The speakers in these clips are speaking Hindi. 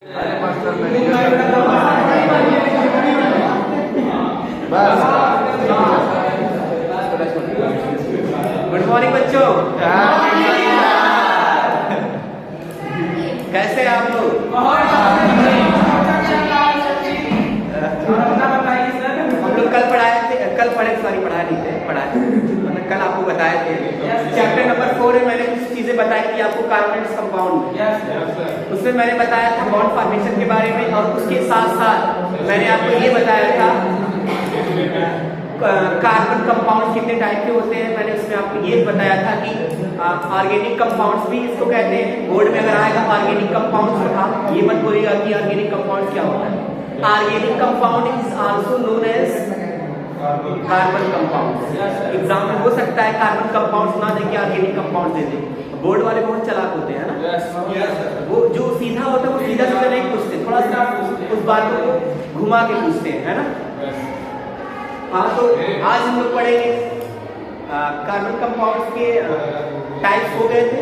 अरे मास्टर बस। गुड मॉर्निंग बच्चों, कैसे हैं आप लोग? हम लोग कल पढ़ाए थे, मतलब कल आपको बताए थे चैप्टर नंबर 4 में मैंने कुछ चीजें बताई थी आपको कार्बन कंपाउंड। उसमें मैंने बताया था बॉन्ड फॉर्मेशन के बारे में, और उसके साथ साथ मैंने आपको ये बताया था कार्बन कंपाउंड कितने टाइप के होते हैं। मैंने उसमें आपको ये बताया था कि ऑर्गेनिक कंपाउंड्स भी इसको कहते हैं। बोर्ड में अगर आएगा ऑर्गेनिक कंपाउंड्स तो आप ये मत बोलिएगा कि ऑर्गेनिक कंपाउंड क्या होता है। Organic compound is also known as carbon compound. Exam में हो सकता है कार्बन कंपाउंड्स ना देके ऑर्गेनिक कंपाउंड दे दे। बोर्ड वाले बहुत चालाक होते हैं ना। वो जो सीधा होता है वो सीधा सीधा नहीं पूछते, थोड़ा सा उस बात को घुमा के पूछते हैं, है ना। हाँ, तो आज हम लोग पढ़ेंगे कार्बन कंपाउंड्स के टाइप्स हो गए थे।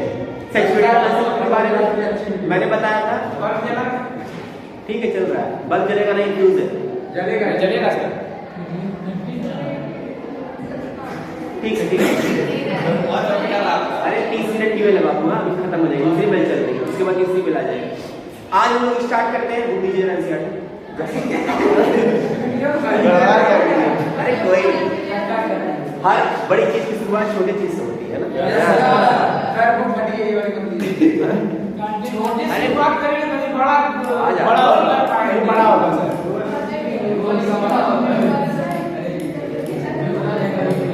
सैचुरेटेड एसिड के बारे में मैंने बताया था। ठीक है, चल रहा है। बल्ब जलेगा नहीं, फ्यूज है, जलेगा सर। ठीक है। अरे 30 मिनट की बेल बाबू, हाँ अभी खत्म हो जाएगी, दूसरी बेल चल रही है, उसके बाद तीसरी बेल आ जाएगी। आज हम लोग स्टार्ट करते हैं। बुक दीजिए एनसीईआरटी। अरे कोई हर बड़ी चीज की शुरुआत छोटी चीज से होती है ना। अरे बात करेंगे तो बड़ा होगा सर।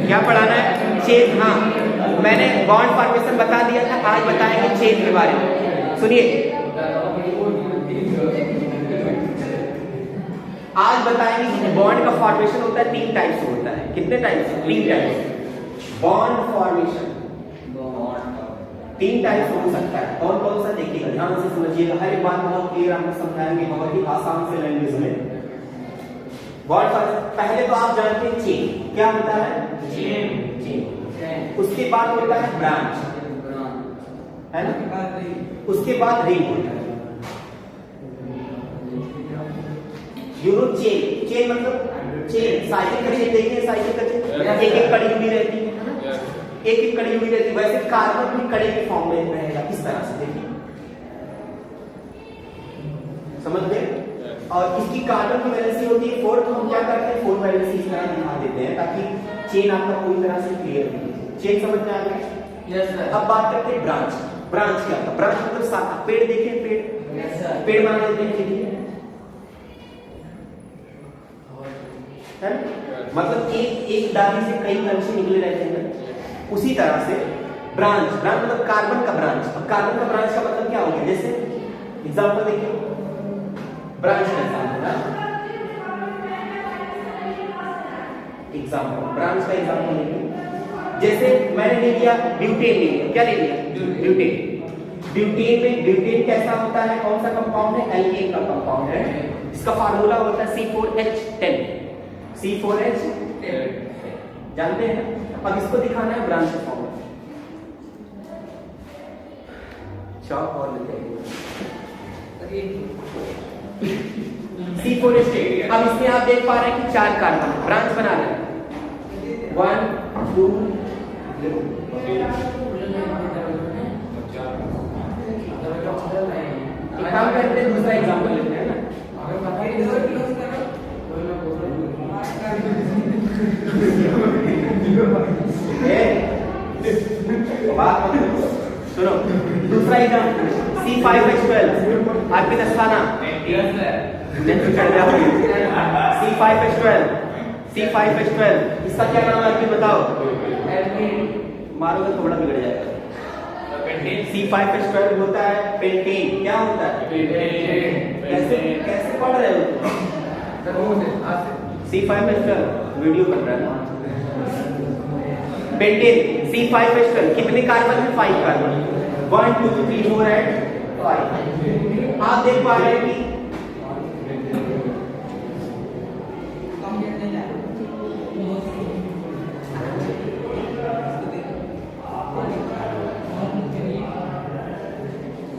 क्या पढ़ाना है? चेन। हाँ, मैंने बॉन्ड फॉर्मेशन बता दिया था, आज बताएंगे चेन के बारे में। सुनिए, आज बताएंगे कि बॉन्ड का फॉर्मेशन होता है 3 टाइप से होता है। कितने टाइप से? 3 टाइप से बॉन्ड फॉर्मेशन 3 टाइप से हो सकता है। कौन कौन सा देखिएगा, ध्यान से समझिएगा। हर एक बात बहुत क्लियर आपको समझाएंगे, बहुत ही आसान से लैंग्वेज में। बॉन्ड फॉर्मेशन पहले तो आप जानते हैं चेन। क्या होता है? चेन। उसके बाद होता है ब्रांच, है ना। उसके बाद रिंग होता है। यूनो चेन मतलब चेन, साइकिल का चेन देखिए, साइकिल का चेन एक एक कड़ी जुड़ी रहती है ना, एक एक कड़ी जुड़ी रहती है। वैसे कार्बन भी कड़ी के फॉर्म में रहेगा, इस तरह से देखिए, समझ गए। और इसकी कार्बन की वैलेंसी होती है 4, तो हम क्या करते हैं 4 वैलेंसी इस तरह दिखा देते हैं ताकि चेन आपका पूरी तरह से क्लियर हो। चेन समझ में आ गया? Yes sir. अब बात करते हैं ब्रांच। ब्रांच क्या होता है? ब्रांच मतलब शाखा। पेड़ देखें, पेड़, यस सर, पेड़ बना लेते हैं, ठीक है। मतलब एक डाली से कई कंचे निकले रहते हैं, उसी तरह से ब्रांच मतलब कार्बन का ब्रांच। अब कार्बन का ब्रांच का मतलब क्या हो गया? जैसे एग्जांपल देखिए, ब्रांच का एग्जांपल ब्रांच का एग्जांपल देखिए। जैसे मैंने ले लिया ब्यूटेन, ले लिया। क्या ले लिया? ब्यूटेन। ब्यूटेन में ब्यूटेन कैसा होता है? कौन सा कंपाउंड है? एल्केन का कंपाउंड है। इसका फार्मूला होता है C4H10। C4H10 जानते हैं। अब इसको दिखाना है ब्रांच फॉर्म। चौक और लेते हैं C4H10। अब इसमें आप देख पा रहे हैं कि 4 कार्बन ब्रांच बना रहे हैं। 1 2 काम करते हैं, दूसरा एग्जांपल लेते हैं ना। सुनो, दूसरा एग्जांपल C5H12। आपके दस्ताना C5H12 इसका क्या नाम है? आप बताओ। मारोगे तो बड़ा बिगड़ जाएगा। C5H12 होता है पेंटेन। क्या होता है? कैसे कैसे पढ़ रहे हो? C5H12 वीडियो बन रहा है ना। पेंटेन C5H12 कितने कार्बन है? 5 कार्बन। 1 2 3 4 एंड 5। आप देख पा रहे हैं कि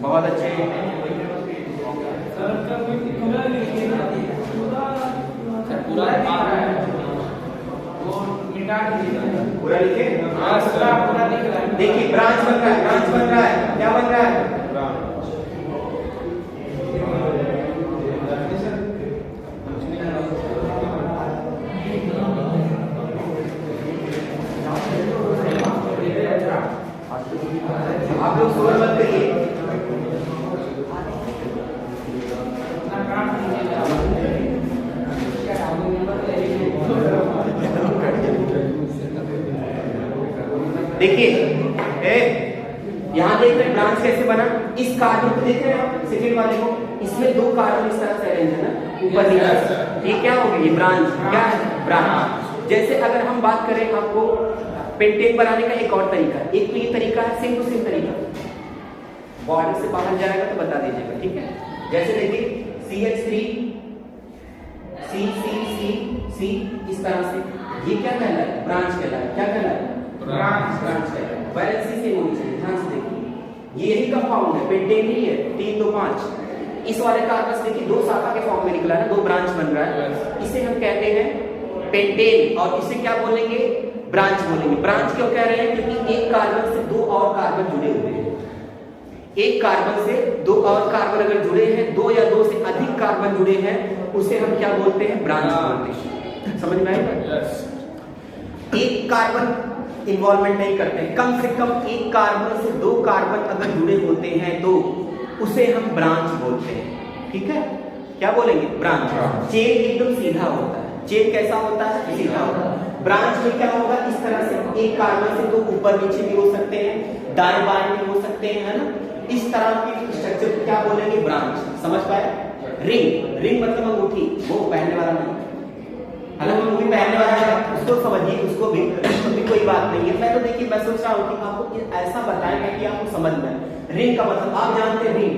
बहुत अच्छे पूरा लिखे। देखिए ब्रांच बन रहा है, ब्रांच बन रहा है, क्या बन रहा है? आप लोग शोर मत करिए। देखिए यहां देख रहे हैं ब्रांच कैसे बना। इस कार्बन को देख रहे हैं आप, सेकंड वाले को, इसमें दो कार्बन इस तरह से अरेंज है ना, ऊपर नीचे। ये क्या हो गया? ये ब्रांच क्या है? ब्रांच। जैसे अगर हम बात करें आपको पेंटेन बनाने का एक और तरीका, एक तो ये तरीका है सेम टू सेम तरीका, बॉर्डर से बाहर जाएगा तो बता दीजिएगा, ठीक है? जैसे देखिए CH3 C इस तरह से, ये क्या कहलाए? ब्रांच कहलाए। क्या कहलाए? ब्रांच कहलाए। वैलेंसी सेम होनी चाहिए, ध्यान से देखिए। ये यही कंपाउंड है, पेंटेन नहीं है 3 2 5। इस वाले कार्बन से देखिए 2 शाखा के फॉर्म में निकला है, 2 ब्रांच बन रहा है। इसे हम कहते हैं पेंटेन, और इसे क्या बोलेंगे? ब्रांच बोलेंगे। ब्रांच क्यों कह रहे हैं? क्योंकि एक कार्बन से 2 और कार्बन जुड़े हुए हैं। एक कार्बन से 2 और कार्बन अगर जुड़े हैं, 2 या 2 से अधिक कार्बन जुड़े हैं, उसे हम क्या बोलते हैं? ब्रांच बोलते हैं। समझ में आएगा? एक कार्बन इन्वॉल्वमेंट नहीं करते, कम से कम एक कार्बन से 2 कार्बन अगर जुड़े होते हैं तो उसे हम ब्रांच बोलते हैं, ठीक है? क्या बोलेंगे? ब्रांच। चेन एकदम सीधा होता है। चेन कैसा होता है? सीधा होता है। ब्रांच में क्या होगा? इस तरह से एक कार्बन से 2 ऊपर नीचे भी हो सकते हैं, दाएं बाएं भी हो सकते हैं, है ना? इस तरह की स्ट्रक्चर को क्या बोलेंगे? ब्रांच। समझ पाए? रिंग, रिंग मतलब अंगूठी, वो पहनने वाला नहीं, हालांकि वो भी पहनने वाला है, उसको समझिए, उसको भी कोई बात नहीं है। मैं तो देखिए मैं सोच रहा हूँ कि आपको ऐसा बताएंगे कि आपको समझ में। रिंग का मतलब आप जानते हैं? रिंग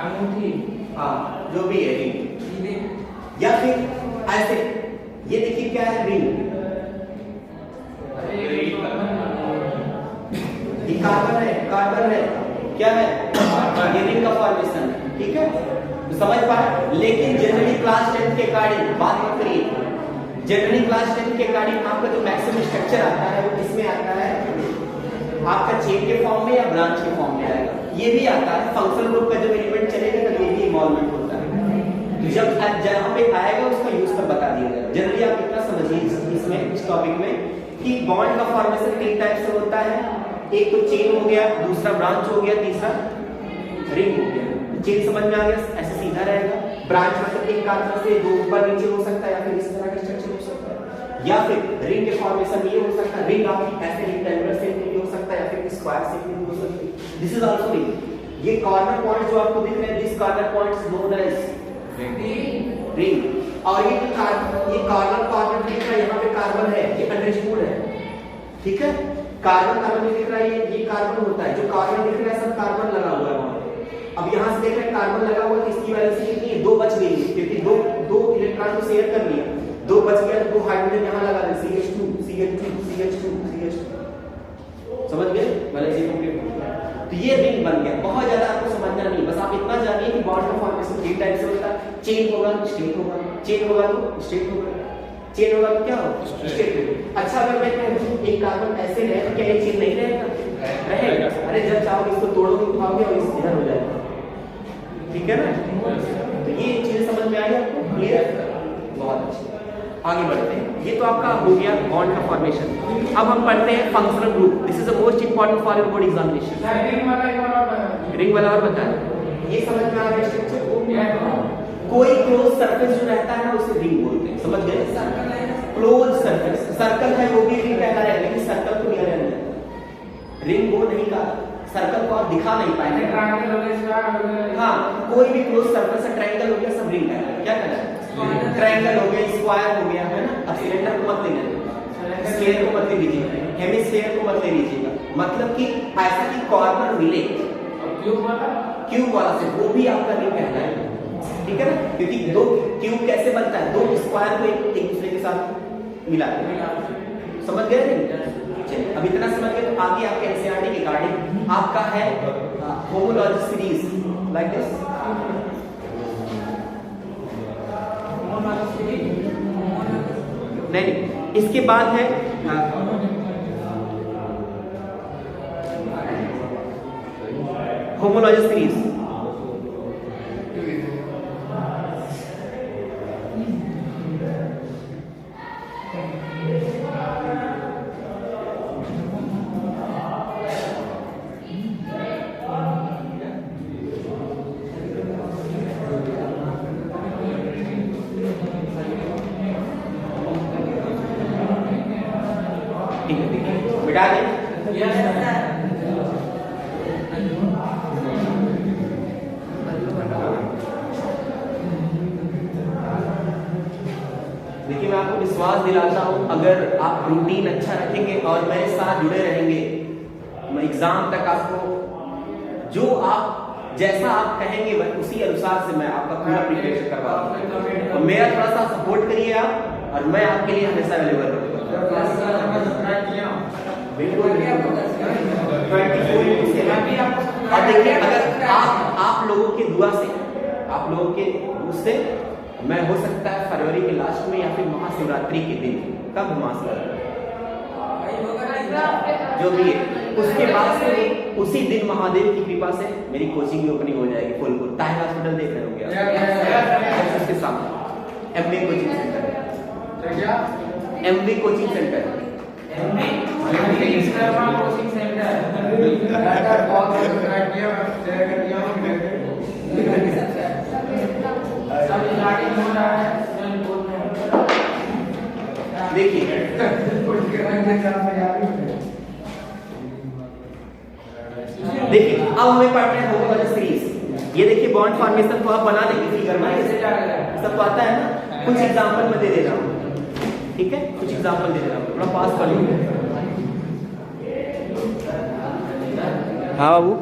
अंगूठी, हाँ जो भी है रिंग, या फिर ऐसे ये देखिए क्या है? रिंग। ये कार्बन है, कार्बन है, क्या है? ये रिंग का फॉर्मेशन है, ठीक है? तो समझ पाए? लेकिन जनरली क्लास 10 के अकॉर्डिंग बात मत करिए। जनरली क्लास 10 के अकॉर्डिंग आपका जो मैक्सिमम स्ट्रक्चर आता है वो किसमें आता है? आपका चेन के फॉर्म में या ब्रांच के फॉर्म में आएगा। ये भी आता है फंक्शनल ग्रुप का जब एलिमेंट चलेगा तो ये भी इन्वॉल्वमेंट होता है। तो जब जहां पे आएगा उसका यूज कर बता दिया जाएगा। जनरली आप इतना समझिए इसमें, इस टॉपिक में, कि बॉन्ड का फॉर्मेशन 3 टाइप से होता है। एक तो चेन हो गया, दूसरा ब्रांच हो गया, तीसरा रिंग हो गया। चेन समझ में आ गया? ऐसे सीधा रहेगा। ब्रांच मतलब एक कार्बन से 2 ऊपर नीचे हो सकता है, या फिर इस तरह का स्ट्रक्चर हो सकता है, या फिर रिंग के फॉर्मेशन ये हो सकता है। रिंग आपकी ऐसे रेक्टेंगुलर शेप में हो सकता है, या फिर स्क्वायर शेप में हो सकती है। This is also ring. ये कॉर्नर पॉइंट जो आपको दिख रहे हैं, this corner points known as ring. और ये कॉर्नर दिख रहा है, यहाँ पे कार्बन है, ये अंडरस्टूड है, ठीक है? कार्बन दिख रहा है, ये कार्बन होता है। जो कार्बन दिख रहा है सब कार्बन लगा हुआ है वहां पे। अब यहाँ से देख रहे हैं कार्बन लगा हुआ है, इसकी वैलेंसी कितनी है? 2 बच गई, क्योंकि दो इलेक्ट्रॉन को शेयर कर लिया, 2 बच गया तो 2 हाइड्रोजन यहाँ लगा दे, CH2 CH2 CH2 CH2। समझ गए? वैलेंसी कंप्लीट हो गया। तो ये रिंग बन गया। बहुत ज्यादा आपको समझना नहीं, बस आप इतना जानिए कि बॉन्ड का फॉर्मेशन 3 टाइप से होता है। चेन होगा तो स्ट्रेट होगा, चेन होगा तो स्ट्रेट होगा, चेन होगा तो क्या होगा? स्ट्रेट होगा। अच्छा अगर मैं कहूं एक कार्बन ऐसे रहे तो क्या ये चेन नहीं रहेगा? रहेगा। अरे जब चाहोगे इसको तोड़ोगे, उठाओगे और इस इधर हो जाएगा, ठीक है ना? तो ये चीज समझ में आ गई आपको? क्लियर? बहुत अच्छी। आगे बढ़ते हैं। ये तो आपका हो गया बॉन्ड का फॉर्मेशन। अब हम पढ़ते हैं functional group. This is the most important for your board examination. Ring वाला और बता, ये समझ में आ गया स्ट्रक्चर को? कोई क्लोज सरफेस जो रहता है ना उसे रिंग बोलते हैं। समझ गए? क्लोज सरफेस, सर्कल है वो भी रिंग कहता है, लेकिन सर्कल को नियर है, रिंग वो नहीं का, सर्कल को आप दिखा नहीं पाएंगे। हाँ, कोई भी क्लोज सरफेस है, ट्रायंगल हो गया, सब रिंग है। क्या कहना है? ट्रायंगल हो गया, स्क्वायर हो गया, है ना? अब सिलेंडर को मत लेना, स्फीयर को मत ले लीजिएगा, हेमिस्फीयर को मत ले लीजिएगा। मतलब कि ऐसा कि कॉर्नर मिले, क्यूब वाला से वो भी आपका रिंग कहलाएगा, ठीक है ना? क्योंकि 2 क्यूब कैसे बनता है? 2 स्क्वायर को एक दूसरे के साथ मिलाते हैं। समझ गए? चलिए अब इतना समझ गए तो आगे आपके एनसीईआरटी के अकॉर्डिंग आपका है होमोलॉजी सीरीज लाइक दिस। नहीं, इसके बाद है होमोलॉजस सीरीज। मिटा दें। देखिए मैं आपको विश्वास दिलाता हूं, अगर आप रूटीन अच्छा रखेंगे और मेरे साथ जुड़े रहेंगे, मैं एग्जाम तक आपको जो आप जैसा आप कहेंगे उसी अनुसार से मैं आपका पूरा प्रिपरेशन करवा दूंगा। और मेरा थोड़ा सा सपोर्ट करिए आप, और मैं आपके लिए हमेशा अवेलेबल रहूंगा। बिल्कुल। और देखिए अगर आप लोगों के दुआ से, आप लोगों के उससे मैं हो सकता है फरवरी के लास्ट में या फिर महाशिवरात्रि के दिन, कब जो भी है, उसके बाद से उसी दिन महादेव की कृपा से मेरी कोचिंग की ओपनिंग हो जाएगी फुल। ताहिर हॉस्पिटल देख रहे होंगे उसके सामने MV coaching centre, MV coaching centre, coaching देखिए अब हमें पढ़ना है होमोलॉजस सीरीज। ये देखिए बॉन्ड फॉर्मेशन तो आप बना देंगे फिगर में, सब तो आता है ना। कुछ एग्जांपल मैं दे दे रहा हूँ, ठीक है, कुछ एग्जांपल दे दे रहा हूँ, थोड़ा पास कर लीजिए। हाँ बाबू।